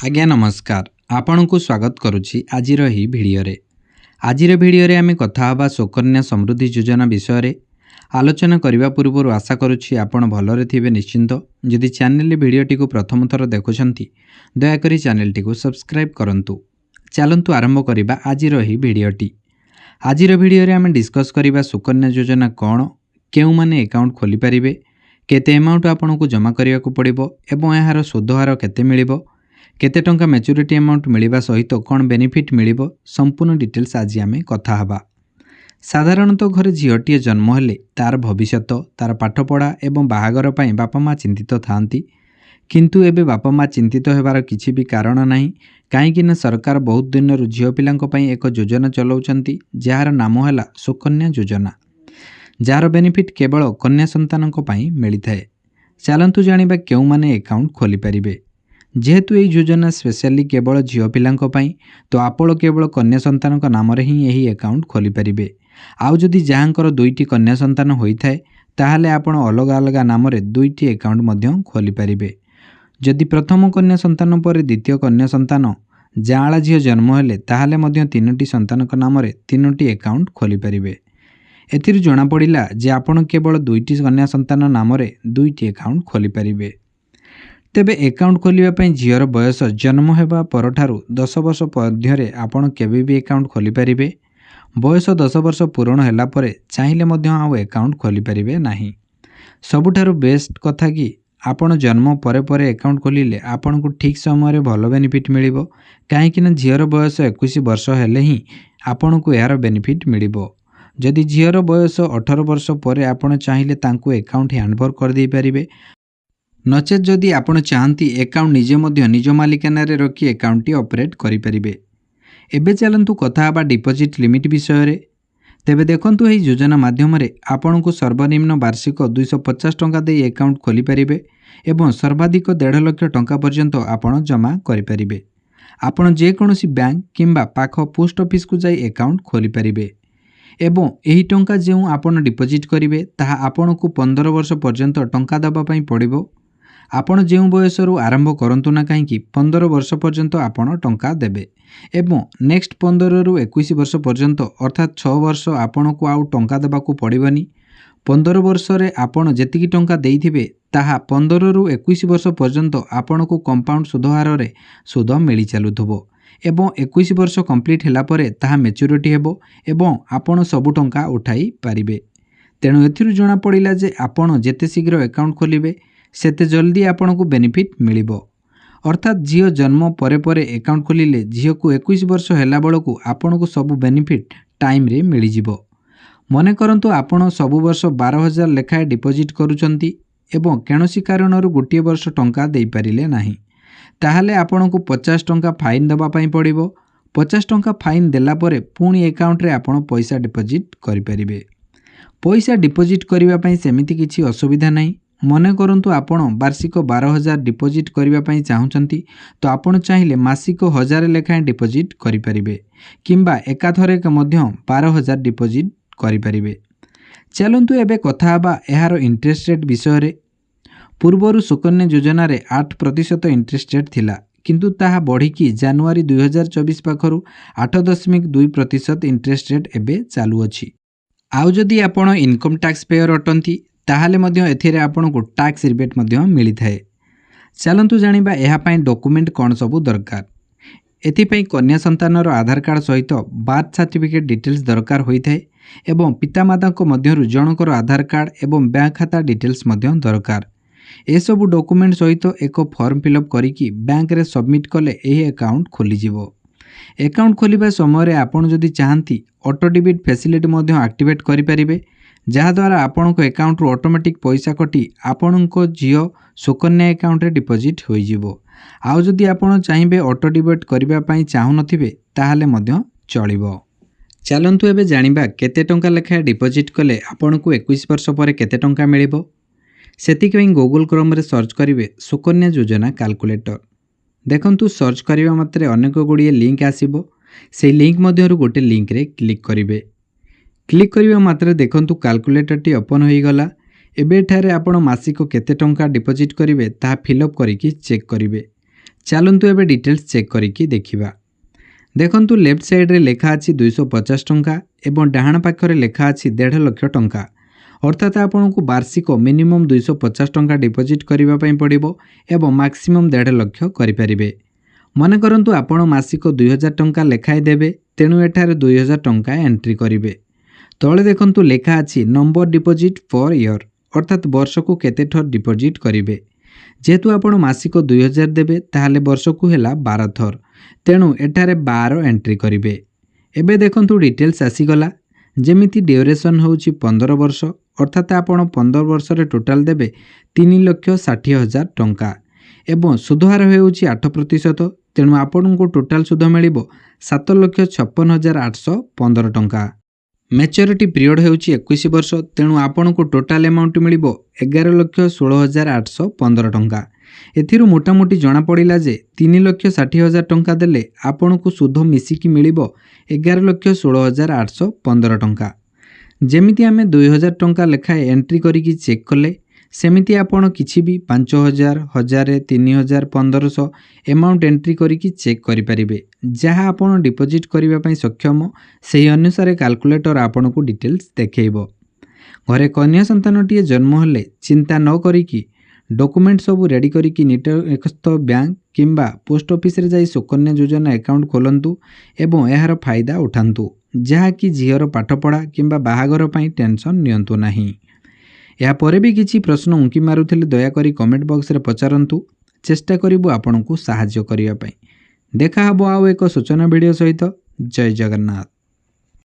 आज्ञा नमस्कार आपण को स्वागत करुछि आजिर ही भिडियोरे। आजिर भिडियोरे आमे कथा हबा सुकन्या समृद्धि योजना विषय रे आलोचना करिबा पूर्व आशा करुछि आपण भलरे थिबे निश्चिंत। जदि चैनल भिडियोटी को प्रथम थर देखुछंती दयाकरी चैनलटी को सब्सक्राइब करंतु। चलंतु आरंभ करिबा आजिर ही भिडियोटी। आजिर भिडियोरे आमे डिस्कस करिबा सुकन्या योजना कोन, केउ माने अकाउंट खोली परिबे, केते अमाउंट आपन को जमा करिया को पड़िबो एवं एहार सुध हार केते मिलिबो, केते टंका मैच्योरिटी अमाउंट मिलिबा सहित कौन बेनिफिट मिलिबो, संपूर्ण डिटेल्स आज आमे कथा हबा। साधारणतः घरे झीलटीए जन्म हेले तार भविष्यत, तार पाठपढ़ा एवं बाहागर पई बापा माँ चिंतित थांती। किंतु एबे बापा माँ चिंतित हेबार किछि भी कारण नाही, काहेकि ना सरकार बहुत दिन झील पिलांक पई एक योजना चलाउछंती जार नाम हैला सुकन्या योजना, जार बेनिफिट केवल कन्या संतानक पई मिलिथाए। चलंतु जानिबा केउ माने अकाउंट खोली परिबे। जेहेतु यह योजना स्पेशली केवल झील पिलांक पई, तो आपण केवल कन्या संतानक नाम रे ही यही अकाउंट खोली परिबे। आउ जदि जहाँकर दुईटी कन्या संतान होइथाए ताहाले आपण अलग अलग नाम रे दुईटी अकाउंट मध्य खोली परिबे। जदि प्रथम कन्या संतान पर द्वितीय कन्या संतान जाँला झील जन्म हेले ताहाले मध्य तीनोटी संतानक नाम रे तीनोटी अकाउंट खोली परिबे। एथिरु जणा पड़िला जे आपण केवल दुईटी कन्या संतान नाम रे दुईटी अकाउंट खोली परिबे। तेबे अकाउंट खोलिबा पई झीवर बयस जन्म हेबा परठारु 10 वर्ष मध्यरे आपण केबे भी अकाउंट खोली परिबे। बयस 10 वर्ष पूर्ण होला परे चाहिले मध्य आउ अकाउंट खोली परिबे नाही। सबुठारु बेस्ट कथा कि आपण जन्म परे परे अकाउंट खोलिले आपण को ठीक समय रे भलो बेनिफिट मिलिबो, काहेकि ना झीवर बयस 21 वर्ष हेले ही आपण को यार बेनिफिट मिलिबो। जदि झीवर बयस 18 वर्ष परे आपण चाहिले तांको अकाउंट हैंडओवर कर दे परिबे, नचेत जदि आपण चाहती अकाउंट निजे मध्य निज मालिकाना रे रखी अकाउंट टी ऑपरेट करि परिबे। एबे चलंतु कथा हबा डिपॉजिट लिमिट विषय रे। तेबे देखंतु एही योजना माध्यम रे आपण को सर्वनिम्न वार्षिक 250 टंका दे अकाउंट खोली परिबे एवं सर्वाधिक 1.5 लाख टंका पर्यंत आपण जमा करि परिबे। आपण जे कोनोसी बैंक किंबा पाख पोस्ट ऑफिस को जाई अकाउंट खोली परिबे एवं एही टंका जेउ आपण डिपॉजिट करिवे ताहा आपण को 15 वर्ष पर्यंत टंका दबा पई पड़िबो। आपण जेउ बयसरु आरंभ करंतु ना कहीं 15 वर्ष पर्यंत आपण टंका देबे एवं नेक्स्ट 15 रु 21 वर्ष पर्यंत अर्थात 6 वर्ष आपण को आउ टंका देबा को पड़िबनी। 15 वर्ष रे आपण जेतिकी टंका देइथिबे ताहा 15 रु 21 वर्ष पर्यंत आपण को कंपाउंड सुध हार रे सुध मिली चलुथबो एवं 21 वर्ष कंप्लीट होला परे ताहा मैच्योरिटी हेबो एवं आपण सबु टंका उठाई पारिबे। तेणु एथिरु जणा पड़िला जे आपण जेते शीघ्र अकाउंट खोलिबे सेते जल्दी आपण को बेनिफिट मिलिबो। अर्थात झील जन्म परे परे अकाउंट खोलिले झील को 21 वर्ष होला बेलकु आपण को सब बेनिफिट टाइम रे मिली जिवो। मने करंतु आपण सब वर्ष 12,000 लेखाए डिपॉजिट करूचंती एवं कौनसी कारणरू गोटे वर्ष टंका दे पारिले नाही, ताहाले आपण को 50 टंका फाइन दबा पई पड़िबो। 50 टंका फाइन देला परे पुणी अकाउंट रे आपण पैसा डिपॉजिट करि परिबे। पैसा डिपॉजिट करिवा पई सेमिति किछि असुविधा नाही। मने करंतु आपण वार्षिक 12,000 डिपॉजिट करिवा पई चाहुचंती तो आपण चाहिले मासिक 1000 लेखाए डिपॉजिट करि परिबे किंबा एकाथरे के मध्य 12,000 डिपॉजिट करि परिबे। चलंतु एबे कथा हबा एहार इंटरेस्ट रेट विषय रे। पूर्वरु सुकन्या योजना रे 8% इंटरेस्ट रेट थिला, किंतु ताहा बढ़ी कि जनवरी 2024 पाखरु 8.2% इंटरेस्ट रेट एबे चालू अछि। आउ जदि आपण इनकम टैक्स पेयर अटंती ताहाले मध्य एथिरे आपण को टैक्स रिबेट मध्य मिली थाए। चलंतु जानिबा एहा पई डॉक्यूमेंट कोन सबु दरकार। एथि पई कन्या संतानर आधार कार्ड सहित बर्थ सर्टिफिकेट डिटेल्स दरकार होई थाए एवं पितामाता को मध्यरु जनकर आधार कार्ड एवं बैंक खाता डिटेल्स मध्य दरकार। ए सबु डॉक्यूमेंट सहित एक फॉर्म फिलअप करिकि बैंक रे सबमिट कले एही अकाउंट खोली जिवो। अकाउंट खोलिबा समय रे आपण जदि चाहंती ऑटो डेबिट फैसिलिटी मध्य एक्टिवेट करि परिबे, जहाँ द्वारा आपण को अकाउंट रो ऑटोमेटिक पैसा कटी आपण को जियो सुकन्या अकाउंट रे डिपॉजिट होई जिवो। आउ जदि आपण चाहिबे ऑटो डेबिट करिबा पई चाहू नथिबे ताहाले मध्य चलिबो। चलंतु एबे जानिबा केते टंका लेखा डिपॉजिट कले आपण को 21 वर्ष पर केते टंका मिलिबो। सेतिक पई गूगल क्रोम रे सर्च करिवे सुकन्या योजना कैलकुलेटर। देखंतु सर्च करिबा मात्रे अनेक गुड़िए लिंक आसीबो। से लिंक मध्यरु गोटे लिंक रे क्लिक करिवे। क्लिक करिबा मात्रे देखंतु कैलकुलेटर टी ओपन होई गला। एबे ठारे आपण मासिक केते टंका डिपॉजिट करिवे ता फिलअप करिकि चेक करिवे। चलतु एबे डिटेल्स चेक करिकी देखिबा। देखंतु लेफ्ट साइड रे लेखा अछि 250 टंका एवं डाहाण पाखरे लेखा अछि 1.5 लाख टंका। अर्थात आपनको वार्षिक मिनिमम 250 टंका डिपोजिट करबा पई पड़िबो एवं मैक्सिमम 1.5 लाख करि परिबे। मने करंतु आपण मासिक 2000 टंका लेखाय देबे, तेणु एठारे 2000 टंका एंट्री करिवे। तळे देखंतु लेखा अछि नंबर डिपोजिट पर ईयर, अर्थात वर्षको केते थर डिपोजिट करिवे। जेहेतु आपण मासिक 2000 देबे ताहाले वर्षको हेला 12 थर, तेणु एठारे 12 एंट्री करिवे। एबे देखंतु डिटेल्स आसीगला। जेमिति ड्यूरेशन होउची 15 वर्ष, अर्थात आपण 15 वर्ष रे टोटल देबे 3,60,000 टंका एवं सुधहार होउची 8%, तेणु आपणको टोटल सुध मिलिबो 7,56,815 टंका। मैच्योरिटी पीरियड होउची 21 वर्ष, तेणु आपणको टोटल अमाउंट मिलिबो 11,16,815 टंका। एथिरु मोटामोटी जना पड़िला जे 3,60,000 टंका देले आपणको सुध मिसिकी मिलिबो 11,16,815 टंका। जेमिति आमे 2,000 टंका लेखाए एंट्री करिकी चेक कले, सेमिति आपण किछि भी 5,000, 1,000, 3,000, 1,500 अमाउंट एंट्री करिकी चेक करि परिबे। जहाँ आपण डिपोजिट करिबा पई सक्षम सेही अनुसार कैलकुलेटर आपणको डिटेल्स देखैबो। घरे कन्या संतानटीए जन्म हेले चिंता न करिकी डॉक्यूमेंट सब रेडी करिकी निकटस्थ बैंक किंबा पोस्ट ऑफिस रे जाई सुकन्या योजना अकाउंट खोलंतु एवं एहार फायदा उठांतु, जहाँ कि झीर पाठपढ़ा किंबा बाहागर पई टेंशन नियंतु नहीं। या परे भी किछि प्रश्न उंकी मारुथिले दयाकरी कमेंट बॉक्स रे पचारंतु, चेष्टा करिबु आपनकु सहाय्य करिया पई। देखा हबो आउ एक सूचना वीडियो सहित। जय जगन्नाथ।